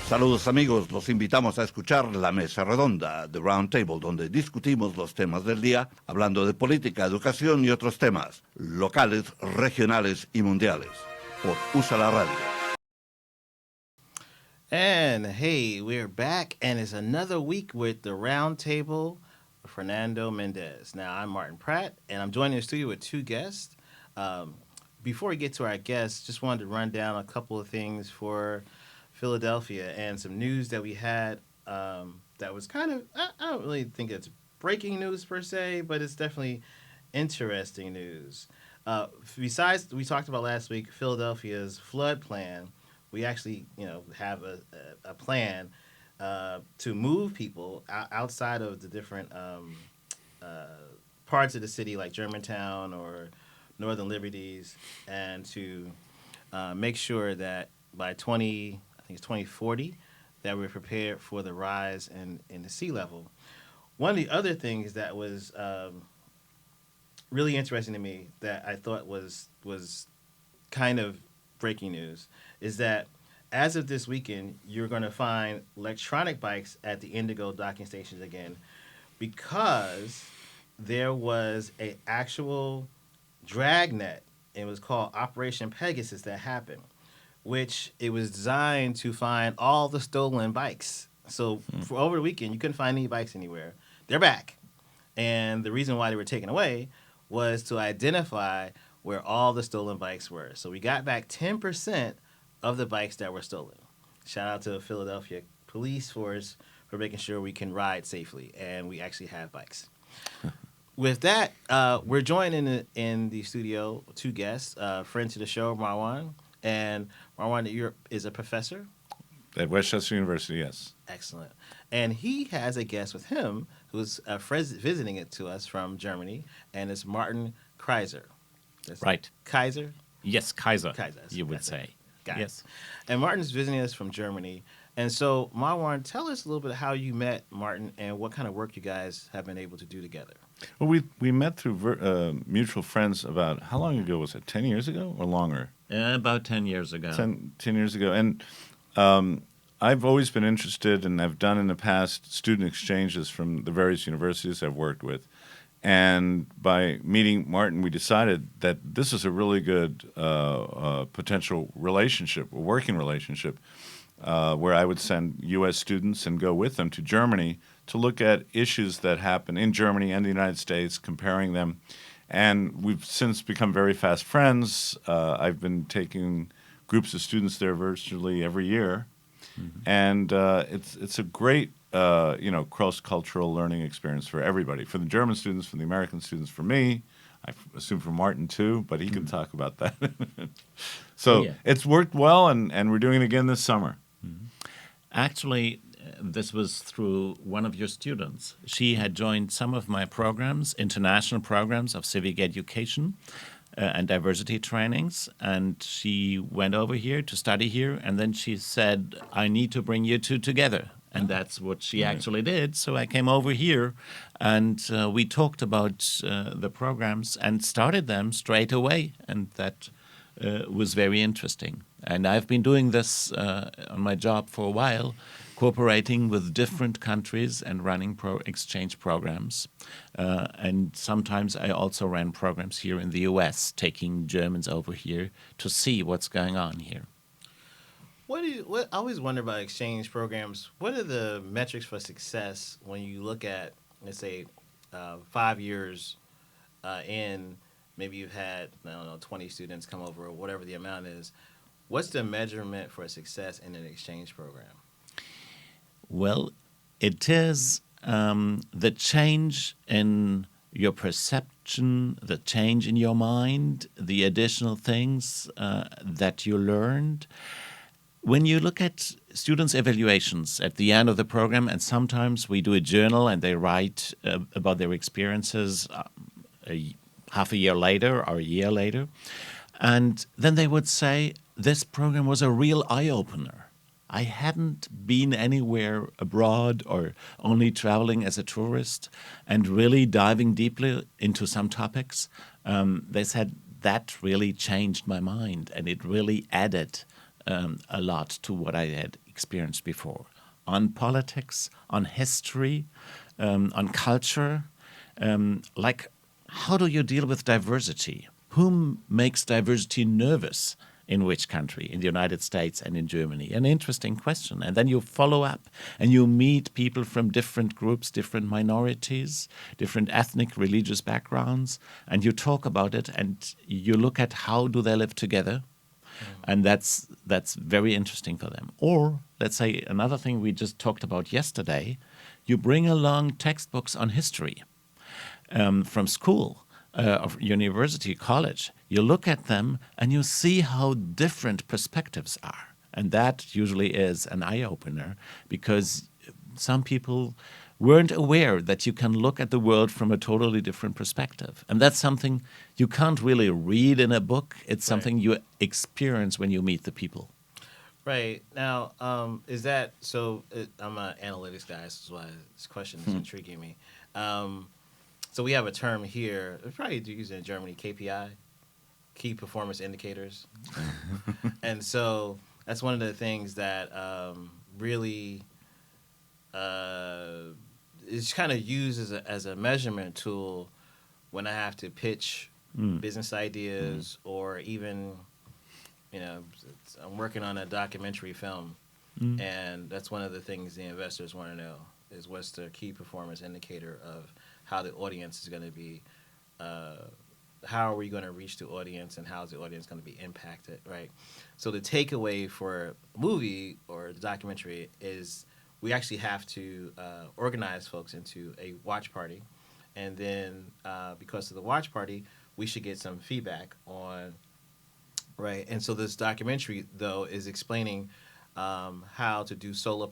Saludos amigos, los invitamos a escuchar La Mesa Redonda, The Round Table, donde discutimos los temas del día, hablando de política, educación y otros temas, locales, regionales y mundiales, por USA la Radio. And hey, we're back, and it's another week with the Round Table with Fernando Mendez. Now, I'm Martin Pratt, and I'm joining the studio with two guests. Before we get to our guests, just wanted to run down a couple of things for Philadelphia and some news that we had that was kind of, I don't really think it's breaking news per se, but it's definitely interesting news. Besides, we talked about last week Philadelphia's flood plan. We actually, have a plan to move people outside of the different parts of the city, like Germantown or Northern Liberties, and to make sure that by 2040, that we're prepared for the rise in the sea level. One of the other things that was really interesting to me that I thought was kind of breaking news is that as of this weekend, you're going to find electronic bikes at the Indigo docking stations again because there was a actual dragnet. It was called Operation Pegasus that happened, which it was designed to find all the stolen bikes. So for over the weekend, you couldn't find any bikes anywhere. They're back. And the reason why they were taken away was to identify where all the stolen bikes were. So we got back 10% of the bikes that were stolen. Shout out to the Philadelphia police force for making sure we can ride safely, and we actually have bikes. With that, we're joined in the studio two guests, friend to the show, Marwan. And Marwan is a professor at Westchester University, yes. Excellent. And he has a guest with him who's visiting it to us from Germany, and it's Martin Kaiser. Right. Kaiser? Yes, Kaiser, Kaiser, you would say. Got yes. It. And Martin's visiting us from Germany. And so, Marwan, tell us a little bit how you met Martin and what kind of work you guys have been able to do together. Well, we met through mutual friends about, how long ago was it, 10 years ago or longer? About 10 years ago. 10 years ago. And I've always been interested, and I've done in the past, student exchanges from the various universities I've worked with. And by meeting Martin, we decided that this is a really good potential relationship, a working relationship, where I would send U.S. students and go with them to Germany to look at issues that happen in Germany and the United States, comparing them. And we've since become very fast friends. I've been taking groups of students there virtually every year. Mm-hmm. And it's a great cross-cultural learning experience for everybody, for the German students, for the American students, for me. I assume for Martin too, but he can talk about that. So It's worked well, and we're doing it again this summer. Mm-hmm. Actually, this was through one of your students. She had joined some of my programs, international programs of civic education and diversity trainings, and she went over here to study here, and then she said, I need to bring you two together. And that's what she actually did. So I came over here, and we talked about the programs and started them straight away, and that was very interesting. And I've been doing this on my job for a while, cooperating with different countries and running exchange programs. And sometimes I also ran programs here in the U.S., taking Germans over here to see what's going on here. What I always wonder about exchange programs, what are the metrics for success when you look at, let's say, 5 years in, maybe you've had, 20 students come over or whatever the amount is. What's the measurement for success in an exchange program? Well, it is the change in your perception, the change in your mind, the additional things that you learned. When you look at students' evaluations at the end of the program, and sometimes we do a journal and they write about their experiences half a year later or a year later, and then they would say, this program was a real eye-opener. I hadn't been anywhere abroad or only traveling as a tourist and really diving deeply into some topics. They said that really changed my mind, and it really added a lot to what I had experienced before, on politics, on history, on culture. Like, how do you deal with diversity? Whom makes diversity nervous? In which country? In the United States and in Germany? An interesting question. And then you follow up and you meet people from different groups, different minorities, different ethnic, religious backgrounds, and you talk about it and you look at how do they live together. And that's very interesting for them. Or let's say another thing we just talked about yesterday, you bring along textbooks on history from school, of university, college. You look at them and you see how different perspectives are. And that usually is an eye-opener because some people weren't aware that you can look at the world from a totally different perspective. And that's something you can't really read in a book. It's something you experience when you meet the people. Right. Now, is that so? I'm an analytics guy, so that's why this question is intriguing me. So we have a term here, we probably do use it in Germany, KPI, key performance indicators. And so that's one of the things that really is kind of used as a measurement tool when I have to pitch business ideas or even, I'm working on a documentary film. And that's one of the things the investors want to know is what's the key performance indicator of how the audience is going to be, how are we going to reach the audience and how is the audience going to be impacted, right? So the takeaway for a movie or a documentary is we actually have to organize folks into a watch party. And then because of the watch party, we should get some feedback on, right? And so this documentary, though, is explaining how to do solar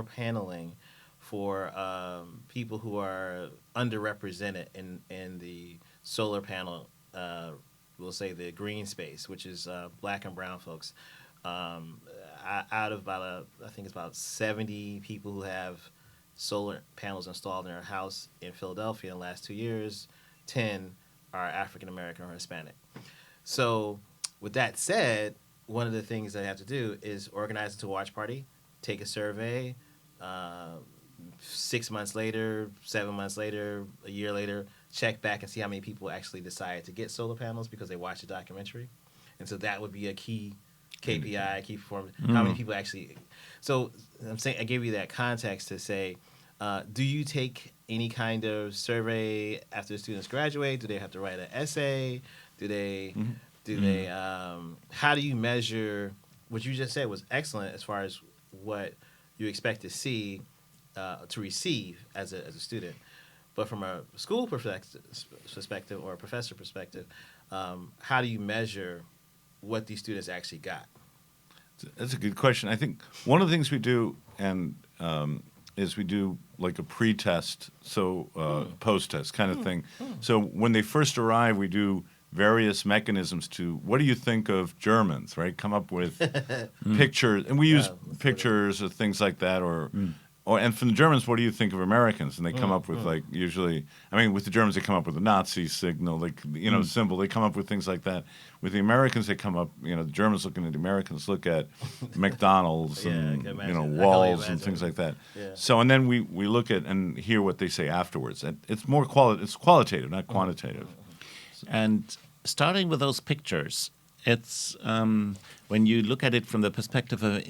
paneling for people who are underrepresented in the solar panel, we'll say the green space, which is black and brown folks. Out of about, I think it's about 70 people who have solar panels installed in their house in Philadelphia in the last 2 years, 10 are African American or Hispanic. So with that said, one of the things I have to do is organize it to a watch party, take a survey, 6 months later, 7 months later, a year later, check back and see how many people actually decided to get solar panels because they watched the documentary. And so that would be a key KPI, key performance. How many people actually... So I'm saying I gave you that context to say, do you take any kind of survey after the students graduate? Do they have to write an essay? Do they... how do you measure... What you just said was excellent as far as what you expect to see, to receive as a student. But from a school perspective or a professor perspective, how do you measure what these students actually got? That's a good question. I think one of the things we do is we do like a pre-test, post-test kind of thing. So when they first arrive, we do various mechanisms to, what do you think of Germans, right? Come up with pictures, and we use pictures or things like that, and from the Germans, what do you think of Americans? And they come up with like, usually, I mean, with the Germans, they come up with a Nazi signal, like, symbol. They come up with things like that. With the Americans, they come up, the Germans looking at the Americans look at McDonald's and, walls and things like that. Yeah. So, and then we look at and hear what they say afterwards. And it's more it's qualitative, not quantitative. And starting with those pictures, it's when you look at it from the perspective of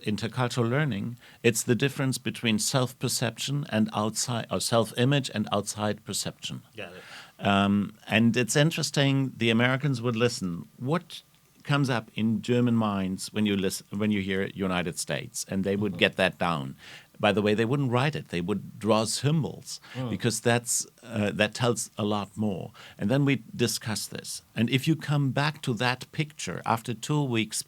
intercultural learning, it's the difference between self-perception and outside, or self-image and outside perception. Got it. And it's interesting. The Americans would listen. What comes up in German minds when you hear United States, and they would get that down. By the way, they wouldn't write it. They would draw symbols because that tells a lot more. And then we discuss this. And if you come back to that picture after 2 weeks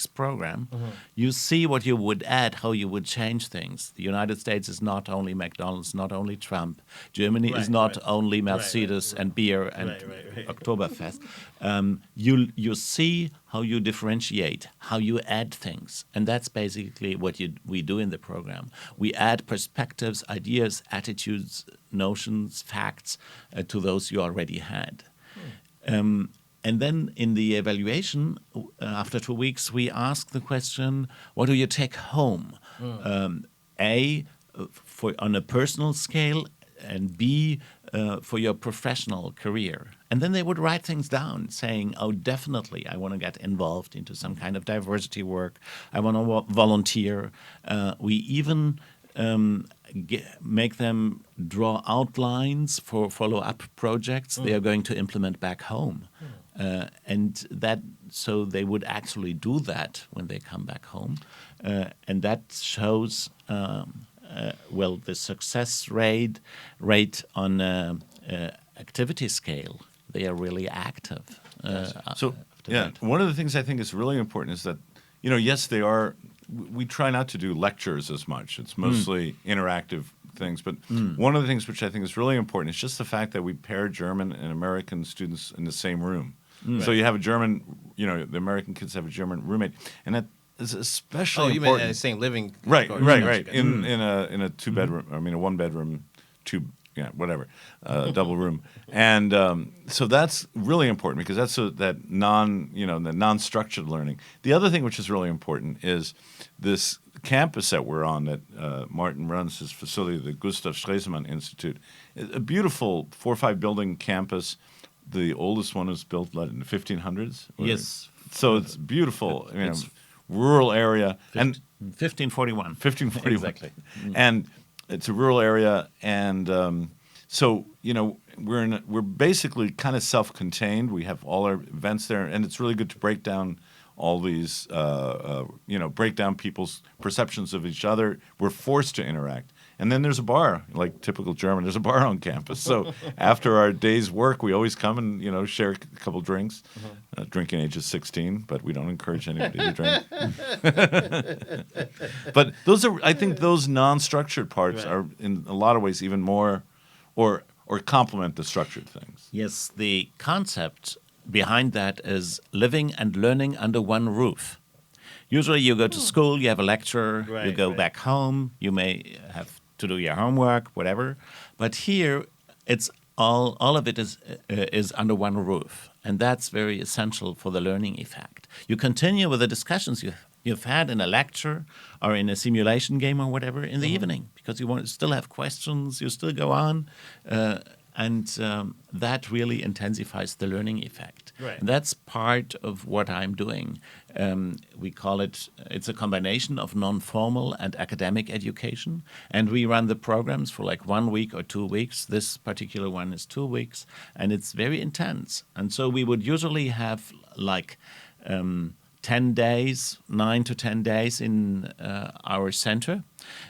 program, you see what you would add, how you would change things. The United States is not only McDonald's, not only Trump. Germany is not only Mercedes and beer and Oktoberfest. You see how you differentiate, how you add things. And that's basically what we do in the program. We add perspectives, ideas, attitudes, notions, facts to those you already had. And then in the evaluation, after 2 weeks, we ask the question, what do you take home? A, on a personal scale, and B, for your professional career. And then they would write things down saying, oh, definitely, I want to get involved into some kind of diversity work. I want to volunteer. We even make them draw outlines for follow-up projects they are going to implement back home. And that, so they would actually do that when they come back home. And that shows, the success rate on activity scale. They are really active. So, one of the things I think is really important is that, yes, they are. We try not to do lectures as much. It's mostly interactive things. But one of the things which I think is really important is just the fact that we pair German and American students in the same room. So you have a German, the American kids have a German roommate, and that is especially important. Oh, you mean in the same living? Right. In a two bedroom. I mean, a one bedroom, double room, and so that's really important because that's that the non-structured learning. The other thing which is really important is this campus that we're on that Martin runs, his facility, the Gustav Stresemann Institute, a beautiful 4 or 5 building campus. The oldest one was built in the 1500s. Yes. So it's beautiful. It's rural area. 1541. 1541. Exactly. And it's a rural area. And so, we're basically kind of self-contained. We have all our events there. And it's really good to break down all these, break down people's perceptions of each other. We're forced to interact. And then there's a bar, like typical German. There's a bar on campus. So after our day's work, we always come and share a couple drinks. Drinking age is 16, but we don't encourage anybody to drink. But I think those non-structured parts are in a lot of ways even more, or complement the structured things. Yes, the concept behind that is living and learning under one roof. Usually you go to school, you have a lecture, you go back home, you may have to do your homework, whatever. But here, it's all of it is under one roof. And that's very essential for the learning effect. You continue with the discussions you've had in a lecture or in a simulation game or whatever in the evening because you want to still have questions, you still go on. And that really intensifies the learning effect. Right. And that's part of what I'm doing. We call it's a combination of non-formal and academic education. And we run the programs for like 1 week or 2 weeks. This particular one is 2 weeks. And it's very intense. And so we would usually have like 10 days, 9 to 10 days in our center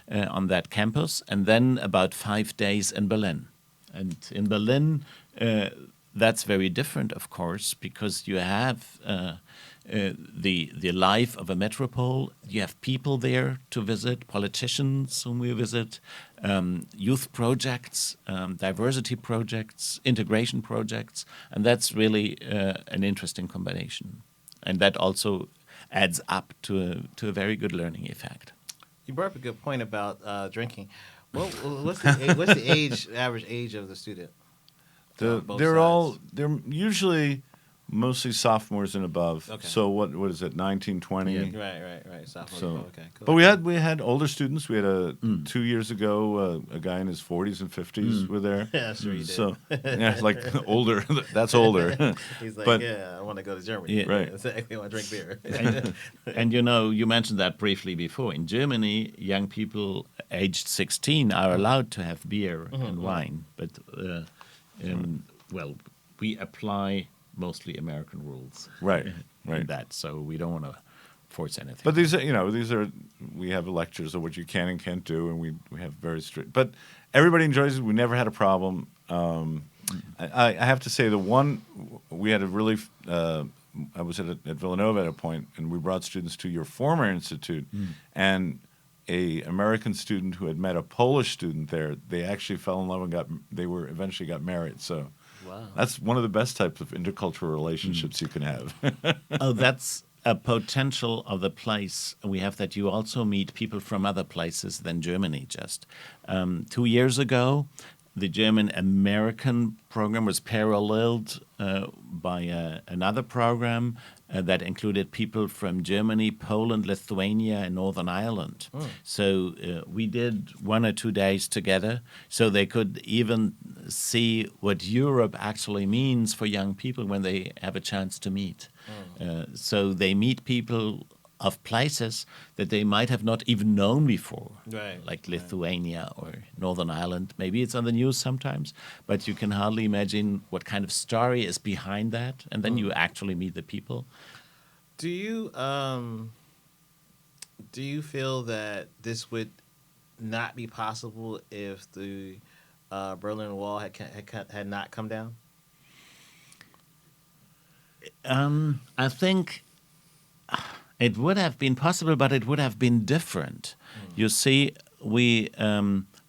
on that campus. And then about 5 days in Berlin. And in Berlin, that's very different, of course, because you have the life of a metropole. You have people there to visit, politicians whom we visit, youth projects, diversity projects, integration projects, and that's really an interesting combination. And that also adds up to a very good learning effect. You brought up a good point about drinking. What's the average age of the student? They're usually mostly sophomores and above. Okay. So what is it, 19, 20? Yeah, right. Sophomores. So, Okay, cool. But we had older students. We had 2 years ago a guy in his 40s and 50s were there. Yeah, sure you did. So like older. That's older. He's like, but, I want to go to Germany. Yeah. Right. I want to drink beer. And you mentioned that briefly before. In Germany, young people aged 16 are allowed to have beer and wine. But, we apply mostly American rules. Right. In that, so we don't want to force anything. But we have lectures of what you can and can't do, and we have very strict. But everybody enjoys it. We never had a problem. I have to say we had a really. I was at Villanova at a point, and we brought students to your former institute, and a American student who had met a Polish student there. They actually fell in love and eventually got married. So. Wow. That's one of the best types of intercultural relationships you can have. Oh, that's a potential of the place we have, that you also meet people from other places than Germany just. 2 years ago, the German-American program was paralleled by another program that included people from Germany, Poland, Lithuania, and Northern Ireland. So we did 1 or 2 days together, so they could even see what Europe actually means for young people when they have a chance to meet. So they meet people of places that they might have not even known before, Right, like Lithuania or Northern Ireland. Maybe it's on the news sometimes, but you can hardly imagine what kind of story is behind that, and then you actually meet the people. Do you feel that this would not be possible if the Berlin Wall had not come down? I think it would have been possible, but it would have been different. You see, we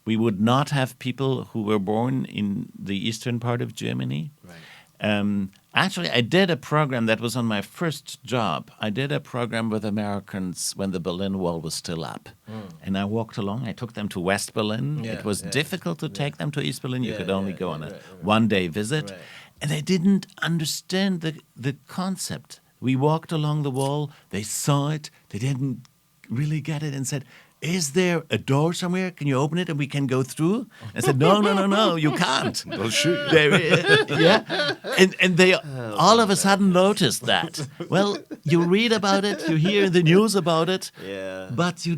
would not have people who were born in the eastern part of Germany. Right. Actually, I did a program that was on my first job. I did a program with Americans when the Berlin Wall was still up. And I walked along. I took them to West Berlin. Yeah, It was yeah. difficult to take them to East Berlin. You Yeah, could only yeah, go yeah, on a right. one-day visit. Right. And they didn't understand the concept. We walked along the wall. They saw it. They didn't really get it and said, "Is there a door somewhere? Can you open it and we can go through?" I said, "No, you can't." They'll shoot you. There is, yeah. And they all of a sudden noticed that. Well, you read about it, you hear the news about it, Yeah. but you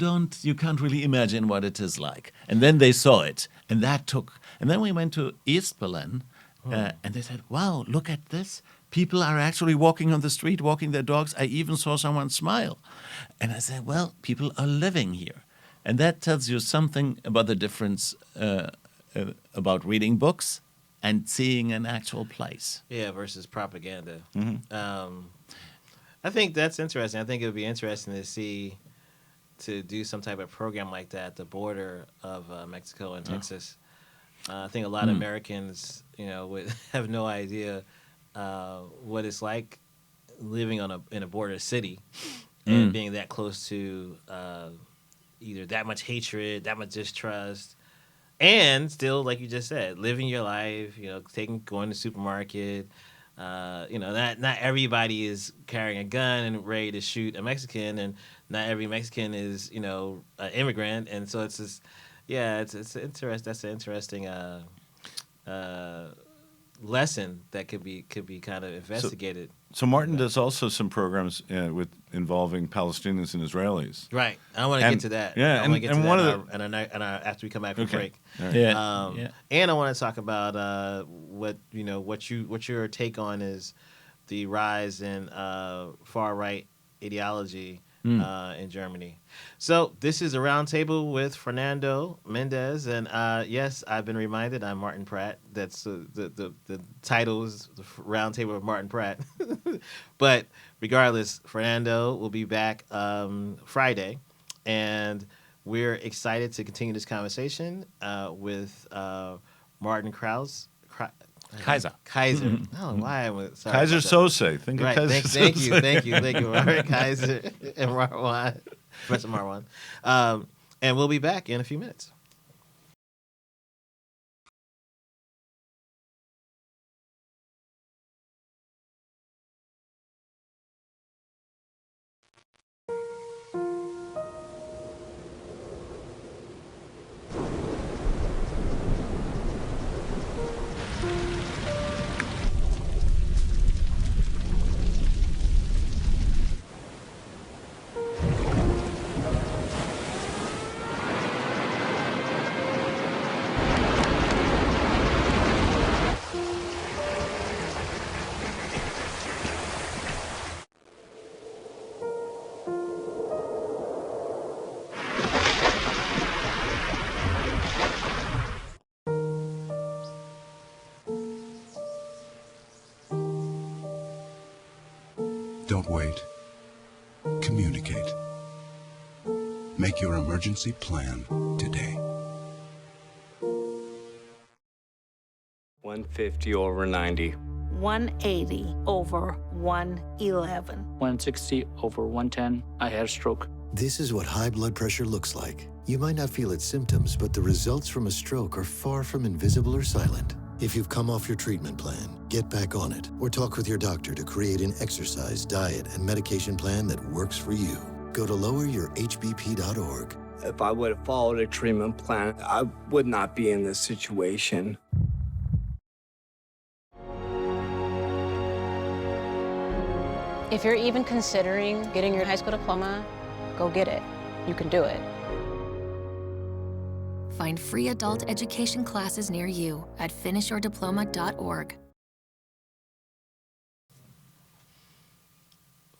can't really imagine what it is like. And then they saw it, and that took. And then we went to East Berlin, and they said, "Wow, look at this. People are actually walking on the street, walking their dogs. I even saw someone smile." And I said, "Well, people are living here." And that tells you something about the difference about reading books and seeing an actual place. Yeah, versus propaganda. I think that's interesting. I think it would be interesting to do some type of program like that at the border of Mexico and Texas. I think a lot of Americans, would have no idea what it's like living in a border city and being that close to either that much hatred, that much distrust, and still, like you just said, living your life. Going to the supermarket. Not everybody is carrying a gun and ready to shoot a Mexican, and not every Mexican is an immigrant, and so it's just, it's interesting. That's an interesting lesson that could be kind of investigated. So Martin does also some programs involving Palestinians and Israelis. Right. I want to get to that. Yeah, I want to get to and that one of after we come back from break. All right. Yeah. And I want to talk about what your take on is the rise in far right ideology in Germany. So this is a roundtable with Fernando Mendez, and yes, I've been reminded I'm Martin Pratt. That's the title is the roundtable with Martin Pratt. But regardless, Fernando will be back Friday, and we're excited to continue this conversation with Martin Kaiser. I don't know why I'm sorry. Kaiser about that. Sose. Think of Right. Kaiser Thank Sose. you. Martin Kaiser and Marwan, Professor Marwan. And we'll be back in a few minutes. Don't wait. Communicate. Make your emergency plan today. 150 over 90. 180 over 111. 160 over 110. I had a stroke. This is what high blood pressure looks like. You might not feel its symptoms, but the results from a stroke are far from invisible or silent. If you've come off your treatment plan, get back on it or talk with your doctor to create an exercise, diet, and medication plan that works for you. Go to loweryourhbp.org. If I would have followed a treatment plan, I would not be in this situation. If you're even considering getting your high school diploma, go get it. You can do it. Find free adult education classes near you at finishyourdiploma.org.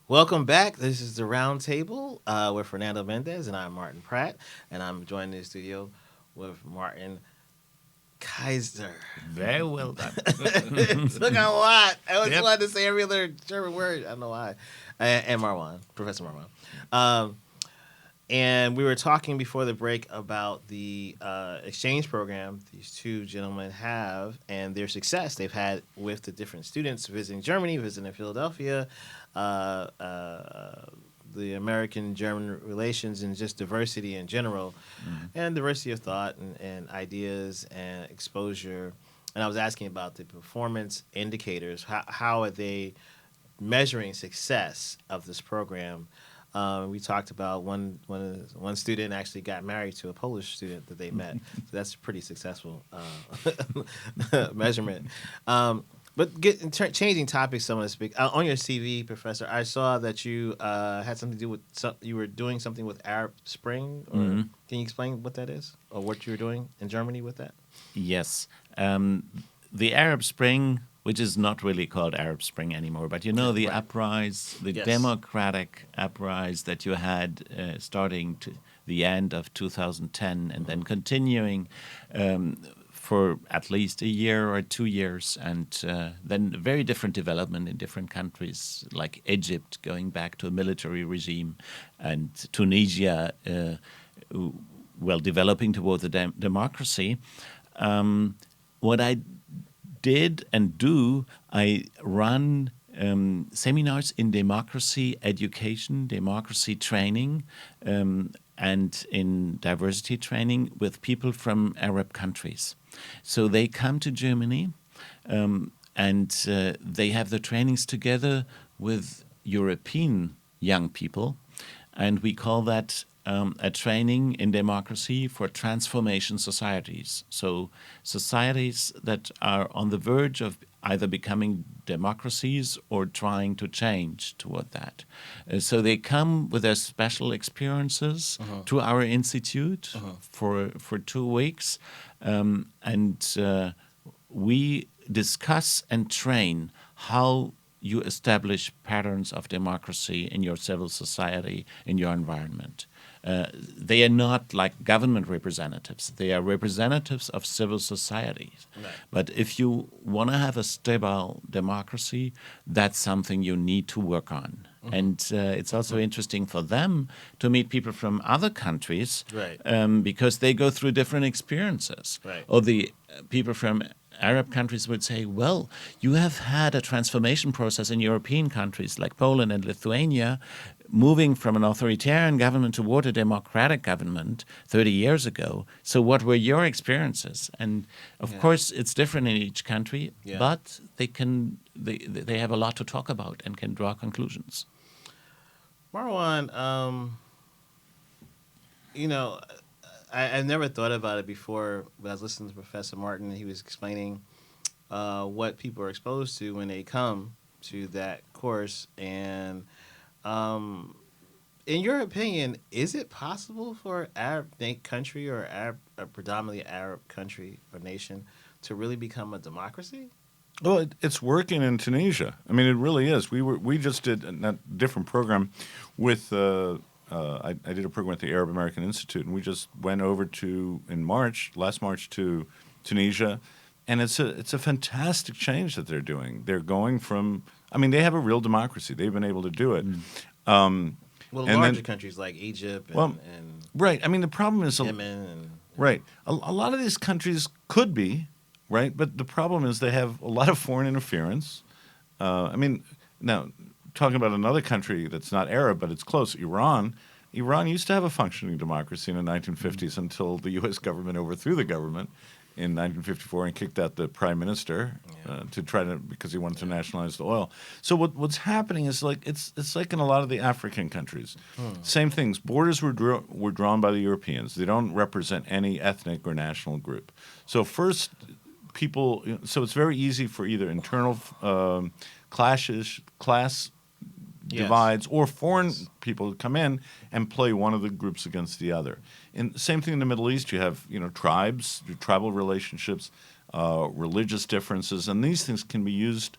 Welcome back. This is the Round Table with Fernando Mendez, and I'm Martin Pratt, and I'm joined in the studio with Martin Kaiser. Very well done. It took a lot. I always wanted to say every other German word. I don't know why. And Marwan, Professor Marwan. And we were talking before the break about the exchange program these two gentlemen have and their success they've had with the different students visiting Germany, visiting Philadelphia, the American-German relations, and just diversity in general, and diversity of thought and ideas and exposure. And I was asking about the performance indicators. How are they measuring success of this program? We talked about one student actually got married to a Polish student that they met. So that's a pretty successful measurement. But changing topics, someone to speak on your CV, Professor. I saw that you had something to do with you were doing something with Arab Spring. Or can you explain what that is, or what you were doing in Germany with that? Yes, the Arab Spring, which is not really called Arab Spring anymore, but the uprise, the democratic uprise that you had starting to the end of 2010 and then continuing for at least a year or 2 years, and then very different development in different countries, like Egypt going back to a military regime, and Tunisia, developing towards a democracy. What I did and do, I run seminars in democracy education, democracy training, and in diversity training with people from Arab countries. So they come to Germany and they have the trainings together with European young people, and we call that a training in democracy for transformation societies. So societies that are on the verge of either becoming democracies or trying to change toward that. So they come with their special experiences to our institute for 2 weeks, and we discuss and train how you establish patterns of democracy in your civil society, in your environment. They are not like government representatives. They are representatives of civil societies. Right. But if you want to have a stable democracy, that's something you need to work on. And it's also interesting for them to meet people from other countries, right. Because they go through different experiences. Right. Or the people from Arab countries would say, well, you have had a transformation process in European countries like Poland and Lithuania, moving from an authoritarian government toward a democratic government 30 years ago. So what were your experiences? And of course, it's different in each country, but they have a lot to talk about and can draw conclusions. Marwan, I never thought about it before, but I was listening to Professor Martin, and he was explaining what people are exposed to when they come to that course. And in your opinion, is it possible for an Arab country or a predominantly Arab country or nation to really become a democracy? Well, it's working in Tunisia. I mean, it really is. We just did a different program with. I did a program at the Arab American Institute, and we just went over last March to Tunisia, and it's a fantastic change that they're doing. They're going from, they have a real democracy. They've been able to do it. Larger countries like Egypt and right. The problem is Yemen. Right. A lot of these countries could be, right, but the problem is they have a lot of foreign interference. Now, talking about another country that's not Arab, but it's close, Iran. Iran used to have a functioning democracy in the 1950s until the U.S. government overthrew the government. in 1954 and kicked out the prime minister because he wanted to nationalize the oil. So what's happening is it's like in a lot of the African countries. Same things. Borders were drawn by the Europeans. They don't represent any ethnic or national group. So first, people. So it's very easy for either internal class divides or foreign people to come in and play one of the groups against the other. And same thing in the Middle East. You have tribes, tribal relationships, religious differences, and these things can be used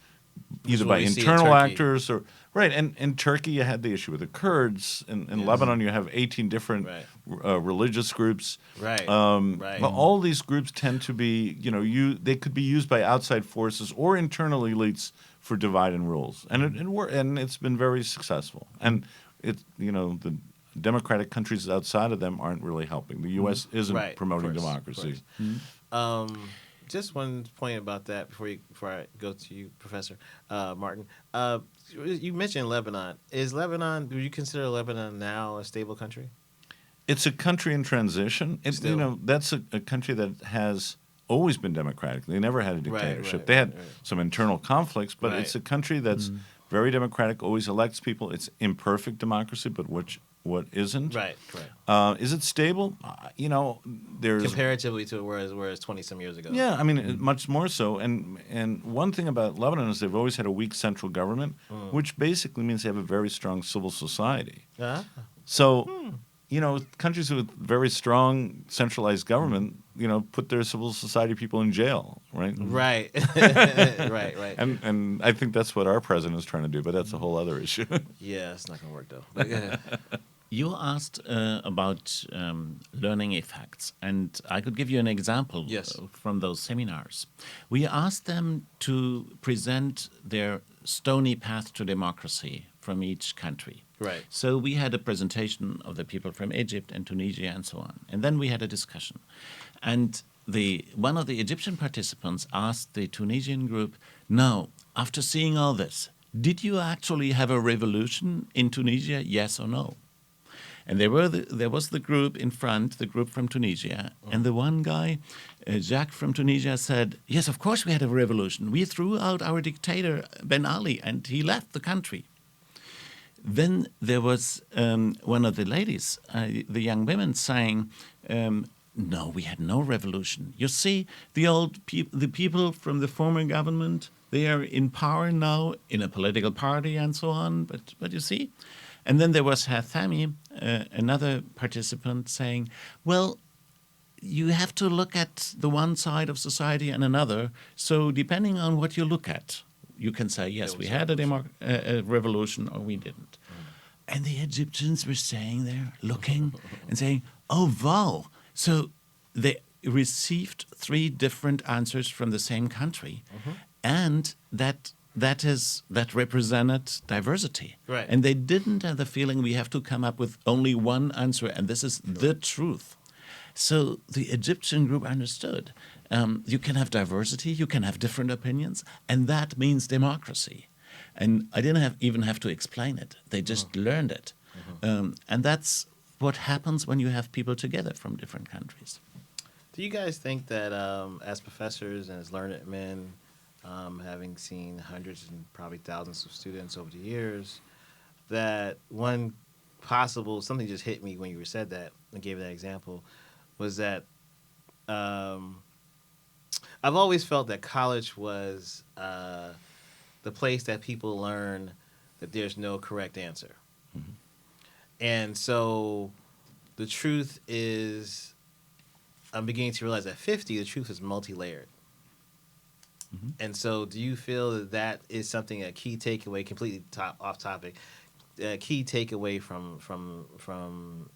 either by internal actors or And in Turkey, you had the issue with the Kurds. In Lebanon, you have 18 different religious groups. But all these groups tend to be, they could be used by outside forces or internal elites for divide and rules, and it's been very successful. And the democratic countries outside of them aren't really helping. The U.S. isn't promoting democracy. Just one point about that before I go to you, Professor Martin. You mentioned Lebanon. Do you consider Lebanon now a stable country? It's a country in transition. That's a country that has always been democratic. They never had a dictatorship. They had some internal conflicts, but it's a country that's very democratic, always elects people. It's imperfect democracy, but what isn't. Right, correct. Is it stable? There's comparatively to whereas 20-some years ago. Yeah, I mean, much more so. And one thing about Lebanon is they've always had a weak central government, which basically means they have a very strong civil society. So, countries with very strong centralized government, put their civil society people in jail, right? Right. right. And I think that's what our president is trying to do, but that's a whole other issue. Yeah, it's not going to work, though. You asked about learning effects, and I could give you an example from those seminars. We asked them to present their stony path to democracy from each country. Right. So we had a presentation of the people from Egypt and Tunisia and so on. And then we had a discussion. And one of the Egyptian participants asked the Tunisian group, now, after seeing all this, did you actually have a revolution in Tunisia, yes or no? And there was the group in front, the group from Tunisia, and the one guy, Jacques from Tunisia, said, yes, of course we had a revolution. We threw out our dictator, Ben Ali, and he left the country. Then there was one of the ladies, the young women, saying, no, we had no revolution. You see, the people from the former government, they are in power now in a political party and so on, but you see. And then there was Hathami, another participant, saying, well, you have to look at the one side of society and another. So depending on what you look at, you can say, yes, we had a revolution or we didn't. And the Egyptians were staying there, looking and saying, oh, wow. So they received 3 different answers from the same country. And that represented diversity. Right. And they didn't have the feeling we have to come up with only one answer, and this is the truth. So the Egyptian group understood. You can have diversity, you can have different opinions, and that means democracy. And I didn't even have to explain it. They just learned it. And that's what happens when you have people together from different countries. Do you guys think that as professors and as learned men, having seen hundreds and probably thousands of students over the years, that something just hit me when you said that and gave that example, was that I've always felt that college was the place that people learn that there's no correct answer. And so the truth is, I'm beginning to realize at 50, the truth is multi-layered. And so do you feel that is something, a key takeaway, completely off topic, a key takeaway from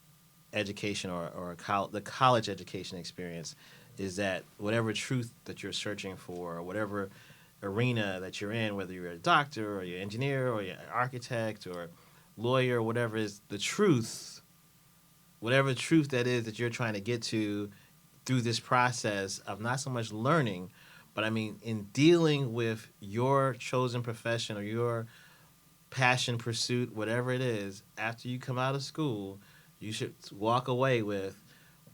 education or the college education experience is that whatever truth that you're searching for, or whatever arena that you're in, whether you're a doctor or you're an engineer or you're an architect or lawyer, whatever is the truth, whatever truth that is that you're trying to get to through this process of not so much learning, but I mean, in dealing with your chosen profession or your passion pursuit, whatever it is, after you come out of school, you should walk away with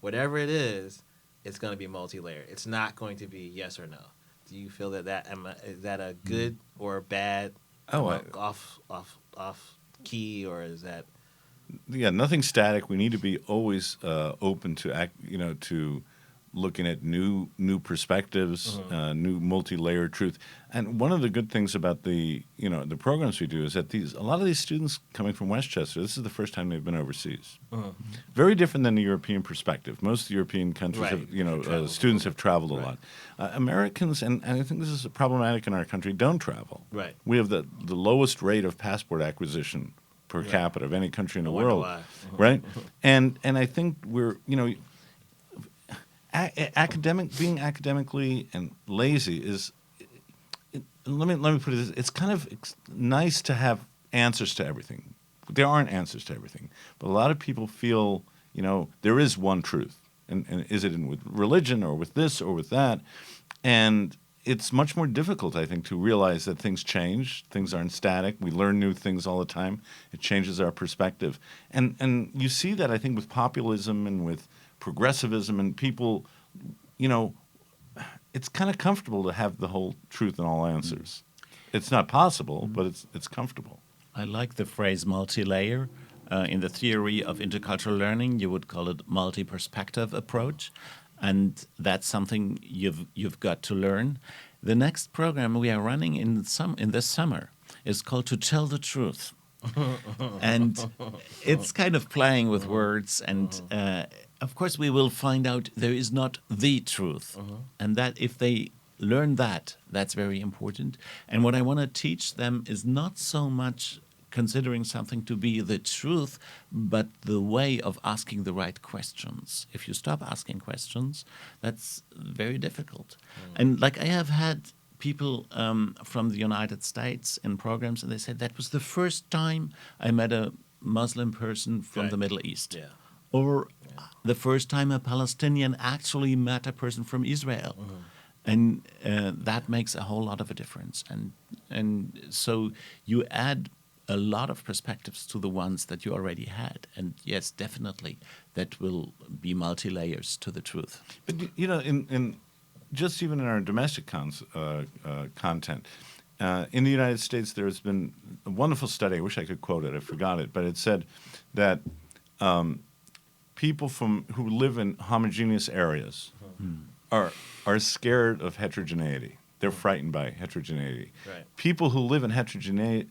whatever it is it's going to be multi-layered. It's not going to be yes or no. Do you feel that is that a good or a bad? Off key, or is that? Yeah, nothing static. We need to be always open to to looking at new perspectives, new multi-layered truth. And one of the good things about the programs we do is that a lot of these students coming from Westchester, this is the first time they've been overseas. Very different than the European perspective. Most European countries, have, students have traveled a lot. Americans, and I think this is problematic in our country, don't travel. Right. We have the lowest rate of passport acquisition per capita of any country in the world, right? And I think we're being academically and lazy is. Let me put it this: it's kind of nice to have answers to everything. There aren't answers to everything, but a lot of people feel there is one truth, and is it with religion or with this or with that, and it's much more difficult, I think, to realize that things change, things aren't static. We learn new things all the time. It changes our perspective, and you see that, I think, with populism and with progressivism and people, it's kind of comfortable to have the whole truth and all answers. It's not possible, but it's comfortable. I like the phrase multi-layer. In the theory of intercultural learning, you would call it multi-perspective approach, and that's something you've got to learn. The next program we are running in this summer is called To Tell the Truth. And it's kind of playing with words, and of course we will find out there is not the truth, and that if they learn that, that's very important. And what I want to teach them is not so much considering something to be the truth, but the way of asking the right questions. If you stop asking questions, that's very difficult. And like I have had people from the United States in programs, and they said that was the first time I met a Muslim person from the Middle East. Yeah. Or the first time a Palestinian actually met a person from Israel. And that makes a whole lot of a difference. And so you add a lot of perspectives to the ones that you already had. And yes, definitely, that will be multi-layers to the truth. But, in just even in our domestic content, in the United States, there's been a wonderful study. I wish I could quote it. I forgot it. But it said that people who live in homogeneous areas are scared of heterogeneity. They're frightened by heterogeneity. Right. People who live in heterogeneity,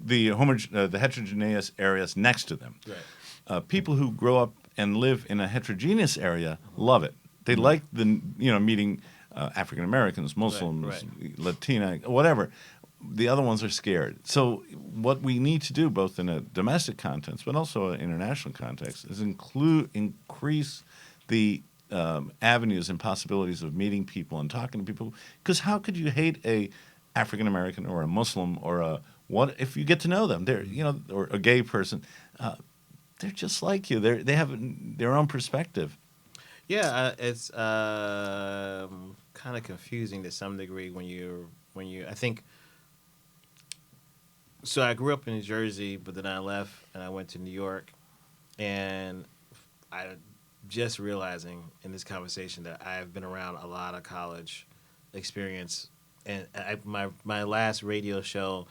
the heterogeneous areas next to them. Right. People who grow up and live in a heterogeneous area love it. They like meeting African Americans, Muslims, Latina, whatever. The other ones are scared. So what we need to do, both in a domestic context but also an international context, is increase the avenues and possibilities of meeting people and talking to people. Because how could you hate a African American or a Muslim or if you get to know them? They're or a gay person. They're just like you. They have their own perspective. Yeah, it's kind of confusing to some degree when you. I think. So I grew up in New Jersey, but then I left and I went to New York, and I just realizing in this conversation that I've been around a lot of college experience, and my last radio show,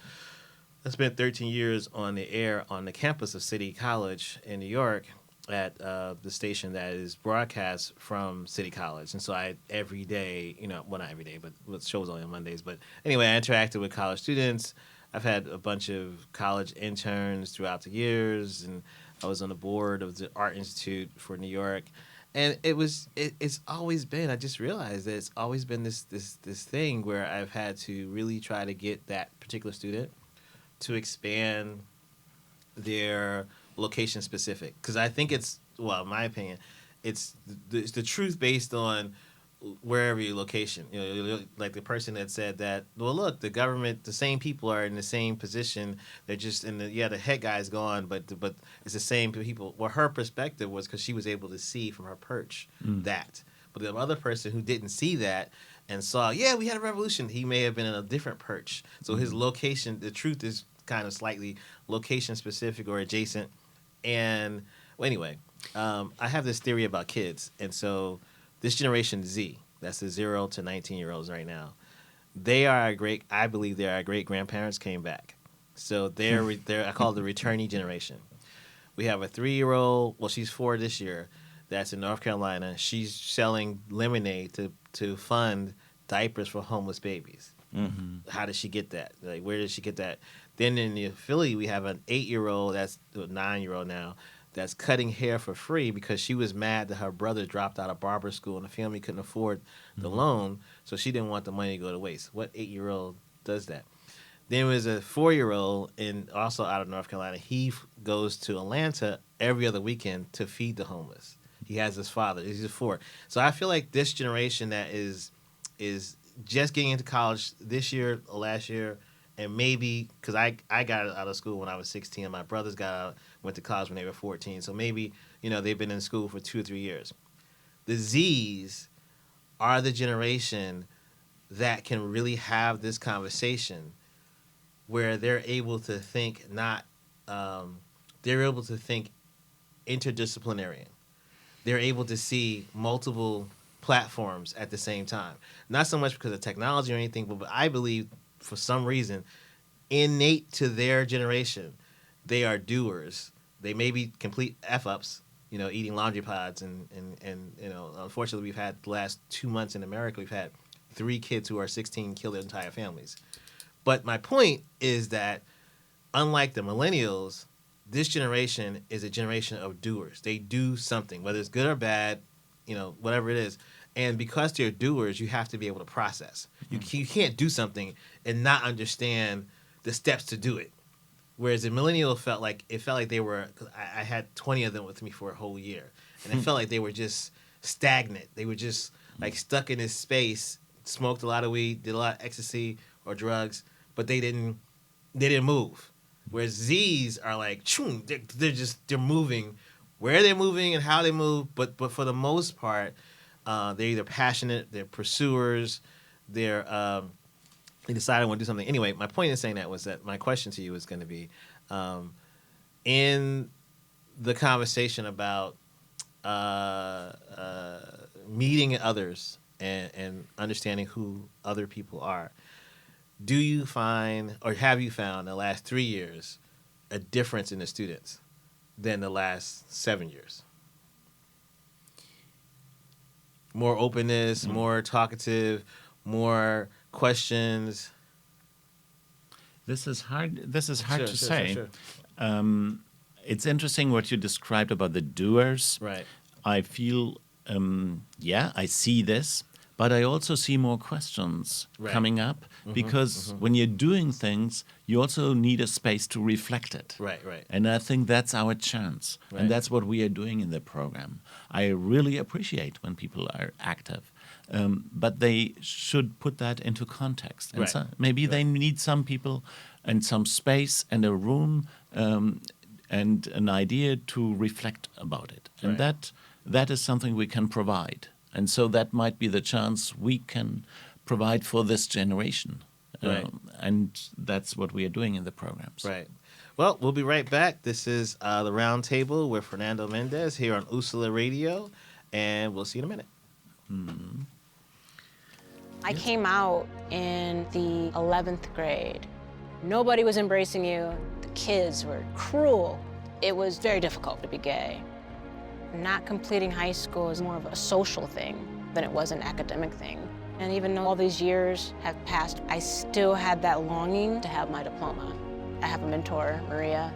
I spent 13 years on the air on the campus of City College in New York at the station that is broadcast from City College. And so I every day, well, not every day, but the show's only on Mondays. But anyway, I interacted with college students. I've had a bunch of college interns throughout the years, and I was on the board of the Art Institute for New York. And it's always been, I just realized that it's always been this thing where I've had to really try to get that particular student to expand their location specific. Because I think in my opinion, it's the truth based on wherever your location. Like the person that said that, well, look, the government, the same people are in the same position. They're just the head guy's gone, but it's the same people. Well, her perspective was because she was able to see from her perch that. But the other person who didn't see that and saw, we had a revolution, he may have been in a different perch. So his location, the truth is kind of slightly location specific or adjacent. And anyway, I have this theory about kids. And so this generation Z, that's the 0 to 19-year-olds right now, I believe our great grandparents came back. So they're I call it the returnee generation. We have a 3-year-old, well, she's 4 this year, that's in North Carolina. She's selling lemonade to fund diapers for homeless babies. Mm-hmm. How did she get that? Like, where did she get that? Then in Philly, we have an 8-year-old, that's a 9-year-old now, that's cutting hair for free because she was mad that her brother dropped out of barber school and the family couldn't afford the loan, so she didn't want the money to go to waste. What 8-year-old does that? Then there's a 4-year-old, and also out of North Carolina. He goes to Atlanta every other weekend to feed the homeless. He has his father. He's 4. So I feel like this generation that is just getting into college this year or last year, and maybe because I got out of school when I was 16, and my brothers went to college when they were 14. So maybe they've been in school for 2 or 3 years. The Zs are the generation that can really have this conversation where they're able to think they're able to think interdisciplinarian. They're able to see multiple platforms at the same time. Not so much because of technology or anything, but I believe for some reason, innate to their generation, they are doers. They may be complete F-ups, eating laundry pods. And unfortunately, we've had the last 2 months in America, we've had 3 kids who are 16 kill their entire families. But my point is that unlike the millennials, this generation is a generation of doers. They do something, whether it's good or bad, whatever it is. And because they're doers, you have to be able to process. You can't do something and not understand the steps to do it. Whereas the millennial felt like they were, I had 20 of them with me for a whole year. And it felt like they were just stagnant. They were just like stuck in this space, smoked a lot of weed, did a lot of ecstasy or drugs, but they didn't move. Whereas Zs are like, they're moving, where they're moving and how they move, but for the most part, they're either passionate, they're pursuers, they decide I want to do something. Anyway, my point in saying that was that my question to you is going to be, in the conversation about meeting others and understanding who other people are, do you find, or have you found in the last 3 years, a difference in the students than the last 7 years? More openness, more talkative, more questions. This is hard to say. Sure. It's interesting what you described about the doers. Right. I feel, I see this, but I also see more questions coming up because when you're doing things, you also need a space to reflect it. Right. And I think that's our chance. Right. And that's what we are doing in the program. I really appreciate when people are active. But they should put that into context. And so maybe they need some people and some space and a room and an idea to reflect about it. And that is something we can provide. And so that might be the chance we can provide for this generation. And that's what we are doing in the programs. Right. Well, we'll be right back. This is The Round Table with Fernando Mendez here on USALA Radio, and we'll see you in a minute. Mm-hmm. I came out in the 11th grade. Nobody was embracing you. The kids were cruel. It was very difficult to be gay. Not completing high school is more of a social thing than it was an academic thing. And even though all these years have passed, I still had that longing to have my diploma. I have a mentor, Maria,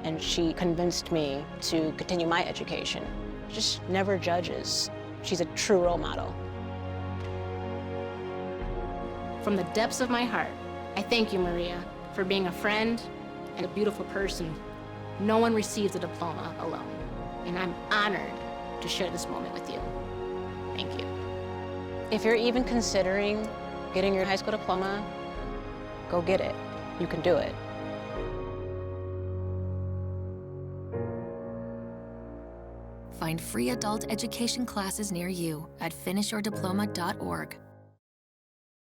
and she convinced me to continue my education. She just never judges. She's a true role model. From the depths of my heart, I thank you, Maria, for being a friend and a beautiful person. No one receives a diploma alone, and I'm honored to share this moment with you. Thank you. If you're even considering getting your high school diploma, go get it. You can do it. Find free adult education classes near you at finishyourdiploma.org.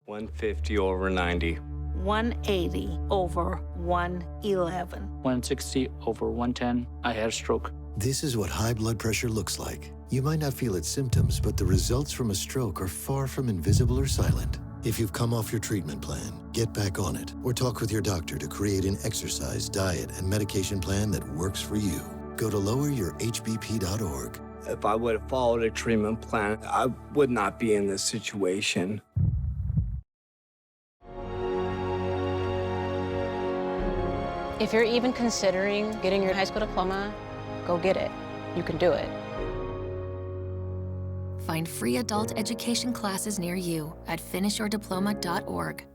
150 over 90. 180 over 111. 160 over 110. I had a stroke. This is what high blood pressure looks like. You might not feel its symptoms, but the results from a stroke are far from invisible or silent. If you've come off your treatment plan, get back on it or talk with your doctor to create an exercise, diet, and medication plan that works for you. Go to loweryourhbp.org. If I would have followed a treatment plan, I would not be in this situation. If you're even considering getting your high school diploma, go get it. You can do it. Find free adult education classes near you at finishyourdiploma.org.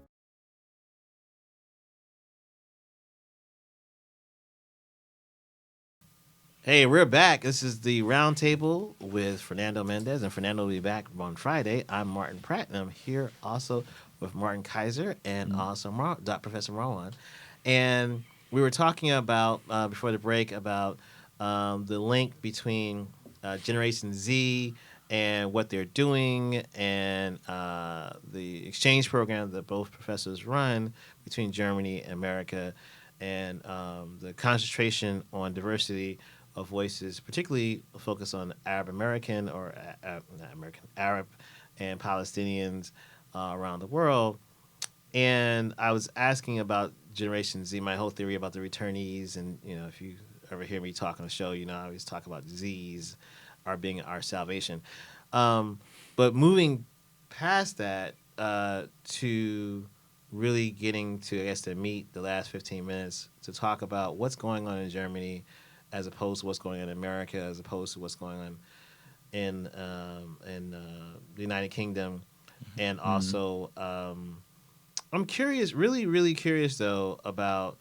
Hey, we're back. This is the Roundtable with Fernando Mendez, and Fernando will be back on Friday. I'm Martin Pratt, and I'm here also with Martin Kaiser and also Professor Marwan. And we were talking about, before the break, about the link between Generation Z and what they're doing and the exchange program that both professors run between Germany and America, and the concentration on diversity of voices, particularly focused on Arab American or not American, Arab and Palestinians around the world. And I was asking about Generation Z, my whole theory about the returnees. And, you know, if you ever hear me talk on the show, you know, I always talk about Zs being our salvation. But moving past that to really getting to, I guess, to meet the last 15 minutes to talk about what's going on in Germany as opposed to what's going on in America, as opposed to what's going on in the United Kingdom. And also, I'm curious, really curious, though, about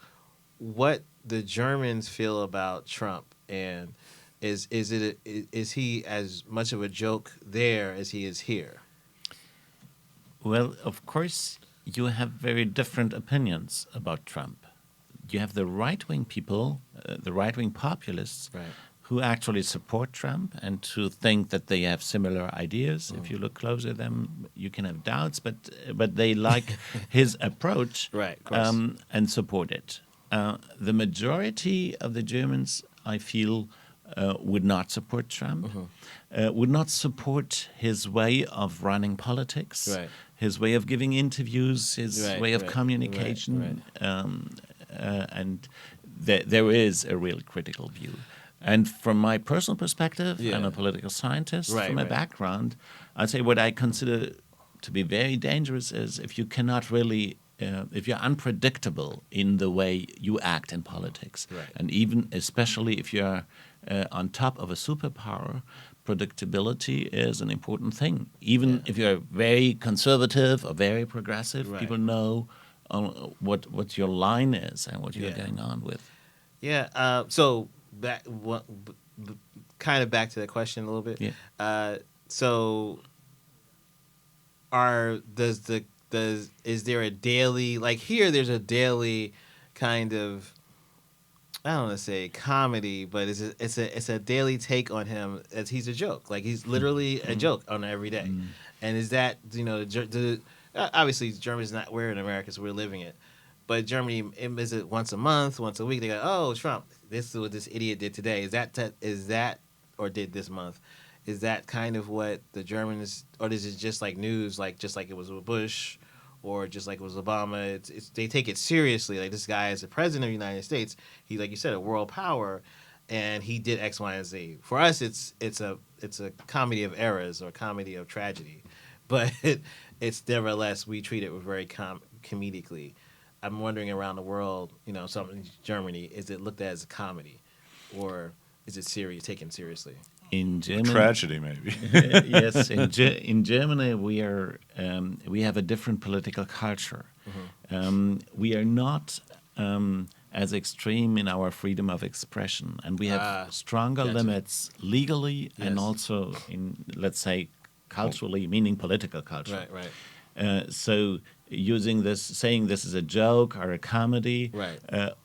what the Germans feel about Trump. And is he as much of a joke there as he is here? Well, of course, you have very different opinions about Trump. You have the right-wing people, the right-wing populists, Right. who actually support Trump and who think that they have similar ideas. If you look closer at them, you can have doubts, but they like his approach, Right, of course. and support it. The majority of the Germans, I feel, would not support Trump, would not support his way of running politics, Right. his way of giving interviews, his Right, way of right, communication, right. and there is a real critical view. And from my personal perspective, I'm a political scientist. Right, from my right. background, I'd say what I consider to be very dangerous is if you cannot really, if you're unpredictable in the way you act in politics. Right. And even especially if you're on top of a superpower, predictability is an important thing. Even if you're very conservative or very progressive, Right. people know what your line is and what you're going on with. Yeah. So kind of back to that question a little bit. Yeah. So is there a daily, like here there's a daily kind of, I don't want to say comedy, but it's a daily take on him as he's a joke. Like he's literally a joke on every day. And is that, you know, obviously Germany's not, we're in America, so we're living it. But Germany, is it once a month, once a week? They go, oh, Trump, this is what this idiot did today. Is that, or did this month? Is that kind of what the Germans, or is it just like news, like just like it was with Bush, or just like it was Obama? It's they take it seriously. Like this guy is the president of the United States. He's, like you said, a world power, and he did X, Y, and Z. For us, it's a comedy of errors or a comedy of tragedy, but it's nevertheless we treat it very comedically. I'm wondering around the world, you know, something in Germany, is it looked at as a comedy, or is it taken seriously? In Germany, Tragedy, maybe. Yes, in Germany we have a different political culture. We are not as extreme in our freedom of expression, and we have stronger limits legally and also in, let's say, culturally, meaning political culture. Right. So saying this is a joke or a comedy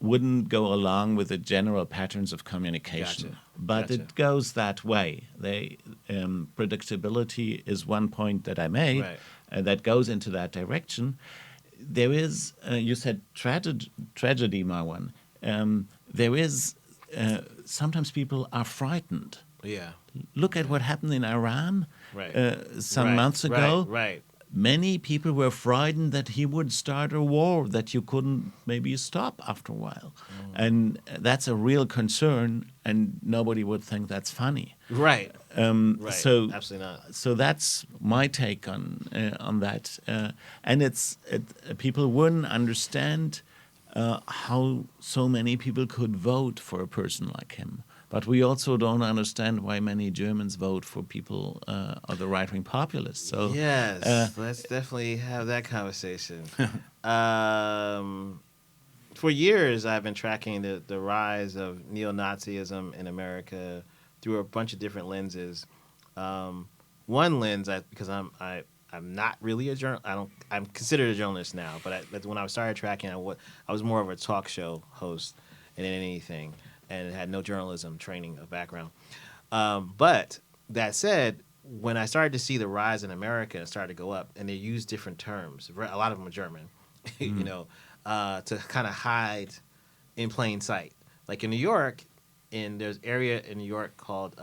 wouldn't go along with the general patterns of communication. Gotcha. But it goes that way. Predictability is one point that I made that goes into that direction. There is, you said tragedy, Marwan. There is, sometimes people are frightened. Yeah. Look at what happened in Iran Right. some months ago. Right. Many people were frightened that he would start a war that you couldn't maybe stop after a while. And that's a real concern, and nobody would think that's funny. Right. Right. So Absolutely not. So that's my take on that. And people wouldn't understand how so many people could vote for a person like him. But we also don't understand why many Germans vote for people of the right-wing populists. So yes, let's definitely have that conversation. For years, I've been tracking the rise of neo-Nazism in America through a bunch of different lenses. One lens, because I'm not really a journalist. I'm considered a journalist now, but when I started tracking, I was more of a talk show host than anything, and had no journalism training or background. But that said, when I started to see the rise in America, it started to go up, and they use different terms. A lot of them are German, to kind of hide in plain sight. Like in New York, there's an area in New York called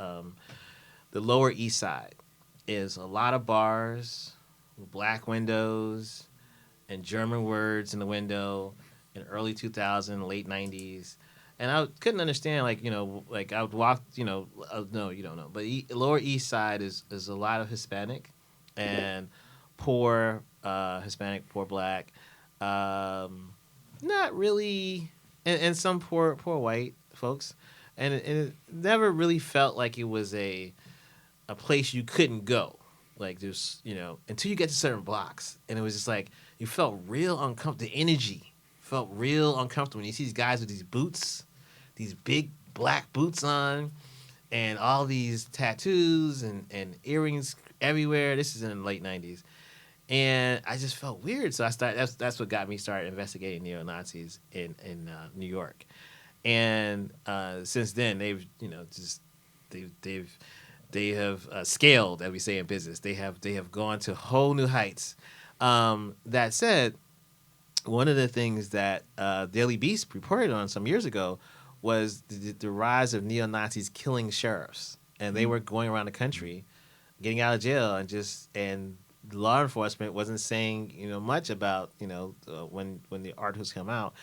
the Lower East Side. Is a lot of bars, black windows, and German words in the window in early 2000s, late 90s. And I couldn't understand, I would walk, no, you don't know. But Lower East Side is a lot of Hispanic and poor Hispanic, poor black. Not really, and some poor white folks. And it never really felt like it was a place you couldn't go. Like there's, until you get to certain blocks. And it was just like, you felt real uncomfortable. The energy felt real uncomfortable. When you see these guys with these boots, these big black boots on, and all these tattoos and earrings everywhere. This is in the late 90s. And I just felt weird. So that's what got me started investigating neo-Nazis in New York. And since then, they've, they have scaled, as we say in business. They have gone to whole new heights. That said, one of the things that Daily Beast reported on some years ago was the rise of neo-Nazis killing sheriffs, and they were going around the country, getting out of jail, and law enforcement wasn't saying much about when the articles come out.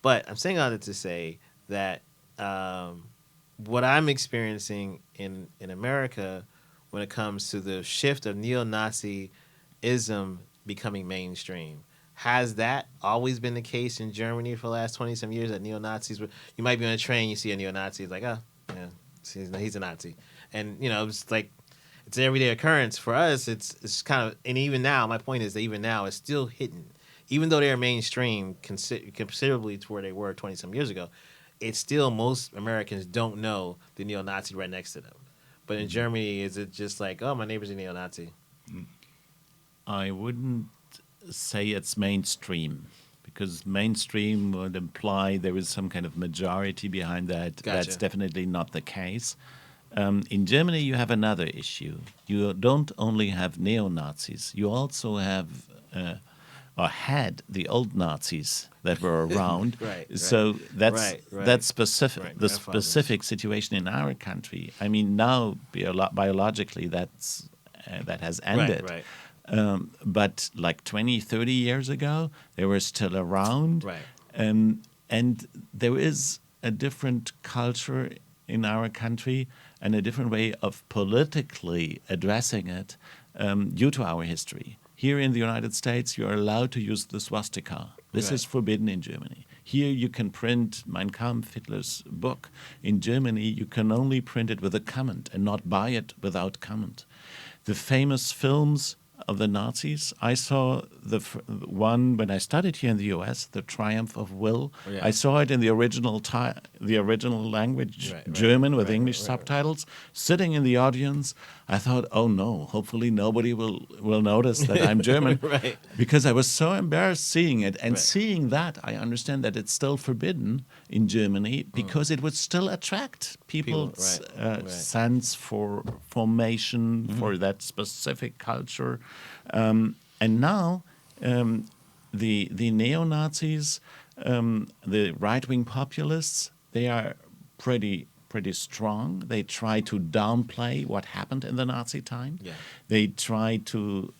But I'm saying all that to say that what I'm experiencing in America when it comes to the shift of neo-Nazism becoming mainstream. Has that always been the case in Germany for the last 20-some years, that neo-Nazis you might be on a train, you see a neo-Nazi, it's like, oh, yeah, he's a Nazi. And, it's like, it's an everyday occurrence. For us, it's kind of, and even now, my point is that even now, it's still hidden. Even though they're mainstream considerably to where they were 20-some years ago, it's still, most Americans don't know the neo-Nazi right next to them. But in Germany, is it just like, oh, my neighbor's a neo-Nazi? I wouldn't say it's mainstream, because mainstream would imply there is some kind of majority behind that. Gotcha. That's definitely not the case. In Germany, you have another issue. You don't only have neo-Nazis, you also have or had the old Nazis that were around. Right. So that's specific. Right. The specific situation in our country. I mean, now biologically that has ended. Right. But like 20, 30 years ago, they were still around. Right. And there is a different culture in our country and a different way of politically addressing it due to our history. Here in the United States, you're allowed to use the swastika. This is forbidden in Germany. Here you can print Mein Kampf, Hitler's book. In Germany, you can only print it with a comment and not buy it without comment. The famous films of the Nazis, I saw the one when I studied here in the U.S., The Triumph of Will. Oh, yeah. I saw it in the original language, German, with English subtitles. Sitting in the audience, I thought, oh no, hopefully nobody will notice that I'm German. Right. Because I was so embarrassed seeing it. And seeing that, I understand that it's still forbidden in Germany because it would still attract people's sense for formation, for that specific culture. And now the neo-Nazis, the right-wing populists, they are pretty pretty strong. They try to downplay what happened in the Nazi time. Yeah. They try to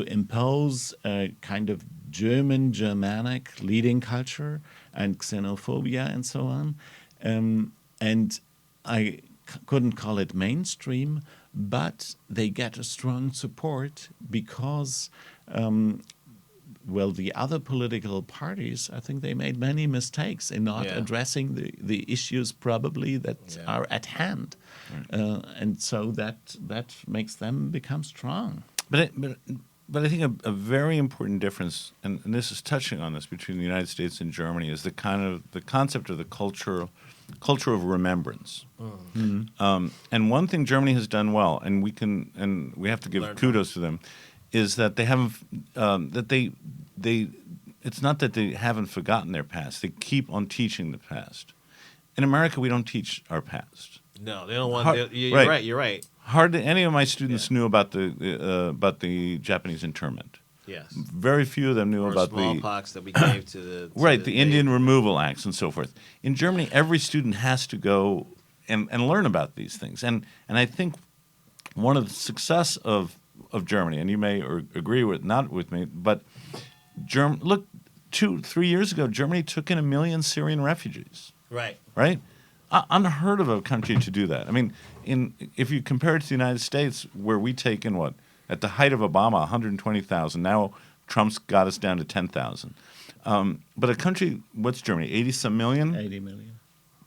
impose a kind of Germanic leading culture and xenophobia and so on. And I couldn't call it mainstream, but they get a strong support because, the other political parties, I think they made many mistakes in not addressing the issues probably that are at hand. And so that makes them become strong. But I think a very important difference, and this is touching on this, between the United States and Germany is the concept of the culture of remembrance. And one thing Germany has done well, and we have to give kudos to them, is that they haven't it's not that they haven't forgotten their past. They keep on teaching the past. In America, we don't teach our past. No, they don't want. You're right. Hardly any of my students knew about the Japanese internment. Yes. Very few of them knew about smallpox that we gave to the the Indian removal acts and so forth. In Germany, every student has to go and learn about these things. And I think one of the success of Germany, and you may agree with not with me, but look, 2-3 years ago, Germany took in 1 million Syrian refugees. Right? Unheard of a country to do that. I mean, if you compare it to the United States, where we take in at the height of Obama, 120,000. Now Trump's got us down to 10,000. But a country, what's Germany, 80-some million? 80 million.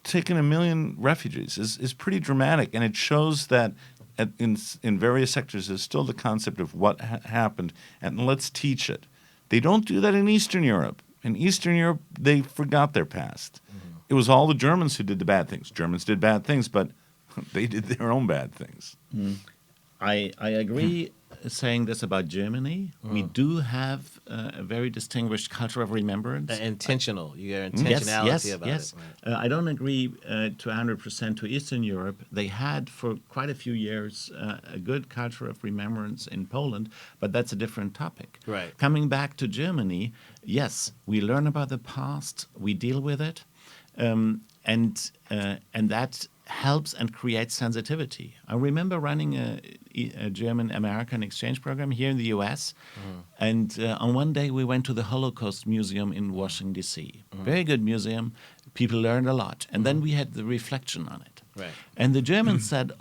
Taking 1 million refugees is pretty dramatic, and it shows that in various sectors there's still the concept of what happened, and let's teach it. They don't do that in Eastern Europe. In Eastern Europe, they forgot their past. It was all the Germans who did the bad things. Germans did bad things, but they did their own bad things. I agree saying this about Germany. We do have a very distinguished culture of remembrance. Intentional. You got intentionality about it. Right. I don't agree to 100% to Eastern Europe. They had for quite a few years a good culture of remembrance in Poland, but that's a different topic. Right. Coming back to Germany, yes, we learn about the past, we deal with it, and that helps and creates sensitivity. I remember running a German-American exchange program here in the U.S., and on one day we went to the Holocaust Museum in Washington, D.C. Very good museum. People learned a lot. And then we had the reflection on it. Right. And the Germans said,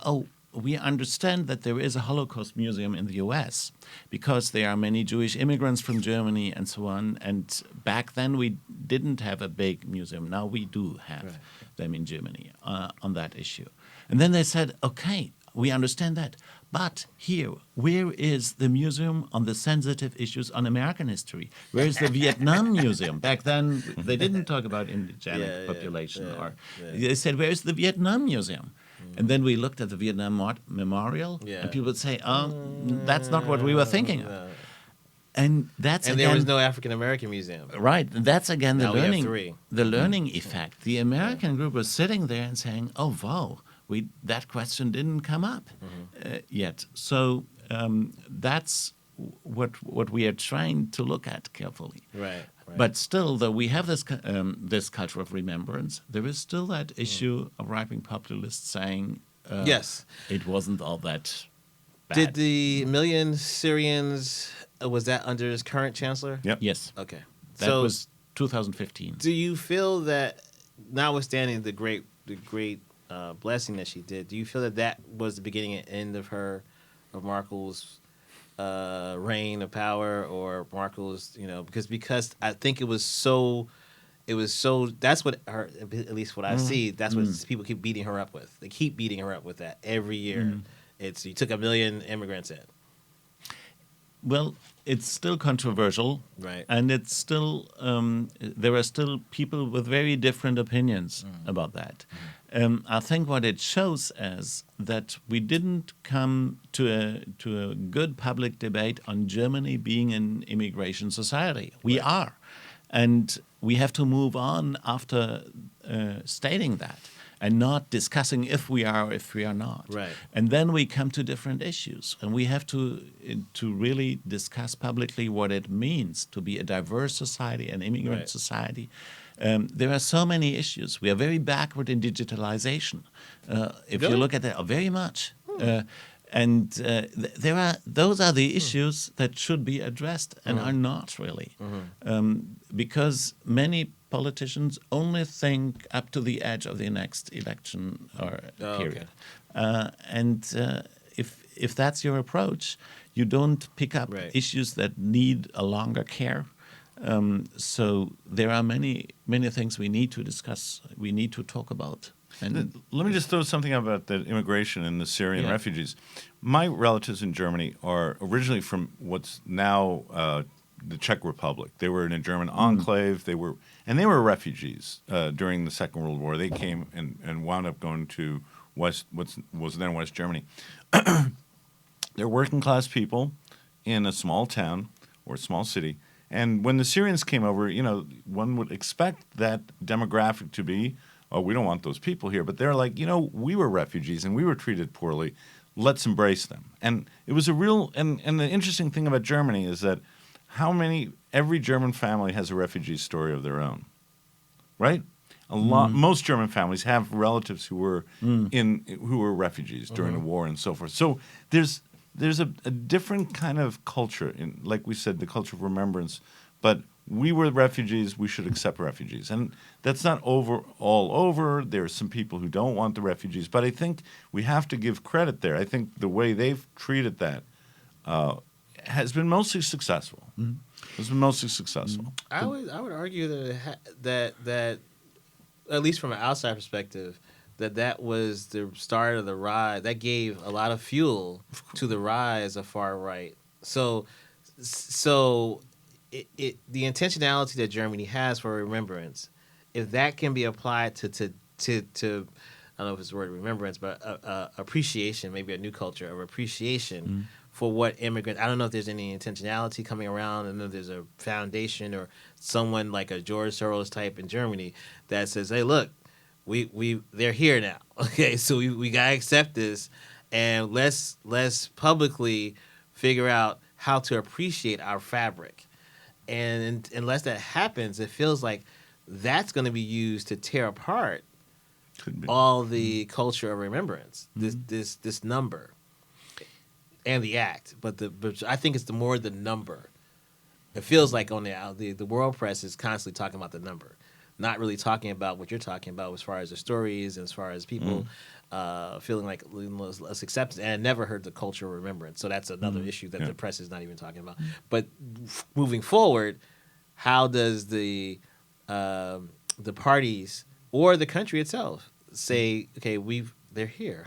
we understand that there is a Holocaust Museum in the U.S. because there are many Jewish immigrants from Germany and so on. And back then we didn't have a big museum. Now we do have them in Germany on that issue. And then they said, okay, we understand that. But here, where is the museum on the sensitive issues on American history? Where is the Vietnam Museum? Back then, they didn't talk about indigenic population. They said, where is the Vietnam Museum? And then we looked at the Vietnam Memorial, and people would say, that's not what we were thinking of. And there was no African American museum. Right. That's again the now learning. We have 3. The learning effect. The American group was sitting there and saying, "Oh, wow, that question didn't come up yet." So that's what we are trying to look at carefully. Right. But still, though we have this culture of remembrance, there is still that issue of right-wing populists saying, yes, it wasn't all that bad. Did the 1 million Syrians? Was that under his current chancellor? Yep. Yes. Okay. That was 2015. Do you feel that, notwithstanding the great blessing that she did, do you feel that was the beginning and end of Merkel's reign of power, or Merkel's, because I think it was so. That's what her, at least what I see. That's what people keep beating her up with. They keep beating her up with that every year. It's you took 1 million immigrants in. Well, it's still controversial, right? And it's still there are still people with very different opinions about that. I think what it shows is that we didn't come to a good public debate on Germany being an immigration society. We are, and we have to move on after stating that, and not discussing if we are or if we are not. Right. And then we come to different issues, and we have to really discuss publicly what it means to be a diverse society, an immigrant society, There are so many issues. We are very backward in digitalization. If you look at that, very much. Those are the issues that should be addressed and are not really, because many politicians only think up to the edge of the next election or period, if that's your approach, you don't pick up issues that need a longer care. So there are many things we need to discuss. We need to talk about. And let me just throw something out about the immigration and the Syrian refugees. My relatives in Germany are originally from what's now the Czech Republic. They were in a German enclave. They were refugees during the Second World War. They came and wound up going to what was then West Germany. They're working class people in a small town or a small city. And when the Syrians came over, one would expect that demographic to be, oh, we don't want those people here. But they're like, we were refugees and we were treated poorly. Let's embrace them. And it was a real, and the interesting thing about Germany is that every German family has a refugee story of their own, right? Most German families have relatives who were refugees during the war and so forth. So there's a different kind of culture in, like we said, the culture of remembrance. But we were refugees. We should accept refugees, and that's not all over. There are some people who don't want the refugees, but I think we have to give credit there. I think the way they've treated that has been mostly successful. Has been mostly successful. I would argue that at least from an outside perspective, that was the start of the rise. That gave a lot of fuel to the rise of far right. So the intentionality that Germany has for remembrance, if that can be applied to I don't know if it's the word remembrance, but appreciation, maybe a new culture of appreciation for what immigrants. I don't know if there's any intentionality coming around. I don't know if there's a foundation or someone like a George Soros type in Germany that says, "Hey, look, they're here now. Okay, so we gotta accept this, and let's publicly figure out how to appreciate our fabric." And unless that happens, it feels like that's going to be used to tear apart all the culture of remembrance. This number and the act, but I think it's more the number. It feels like on the world press is constantly talking about the number, not really talking about what you're talking about as far as the stories and as far as people feeling like less acceptance. And I never heard the culture of remembrance. So that's another issue that the press is not even talking about. But moving forward, how does the parties or the country itself say, okay, they're here,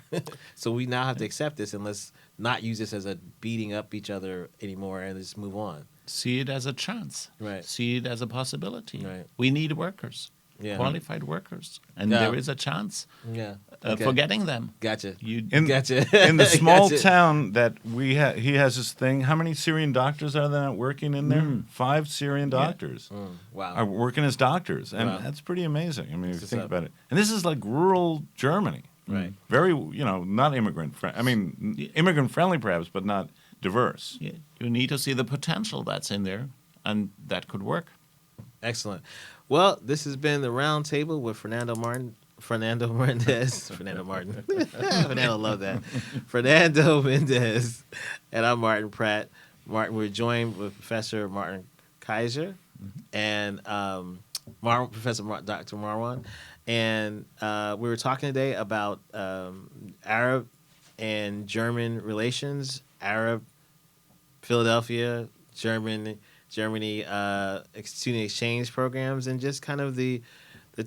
so we now have to accept this, and let's not use this as a beating up each other anymore, and let's move on. See it as a chance. Right. See it as a possibility. Right. We need workers, qualified workers, and there is a chance for getting them. Gotcha. Gotcha. In the small town that he has this thing. How many Syrian doctors are there working in there? 5 Syrian doctors are working as doctors, and that's pretty amazing. I mean, if you think about it. And this is like rural Germany. Right. Very, not immigrant friendly. I mean, immigrant friendly perhaps, but not diverse. Yeah. You need to see the potential that's in there, and that could work. Excellent. Well, this has been the Round Table with Fernando Mendez. Fernando, love that. Fernando Mendez, and I'm Martin Pratt. Martin, we're joined with Professor Martin Kaiser and Professor Dr. Marwan. And we were talking today about Arab and German relations, Arab, Philadelphia, Germany student exchange programs, and just kind of the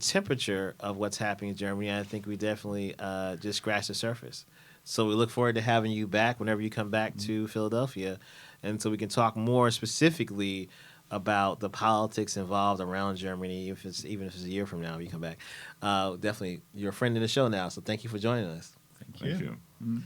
temperature of what's happening in Germany. I think we definitely just scratched the surface. So we look forward to having you back whenever you come back to Philadelphia, and so we can talk more specifically about the politics involved around Germany, even if it's a year from now, if you come back. Definitely, you're a friend in the show now, so thank you for joining us. Thank you. Mm-hmm.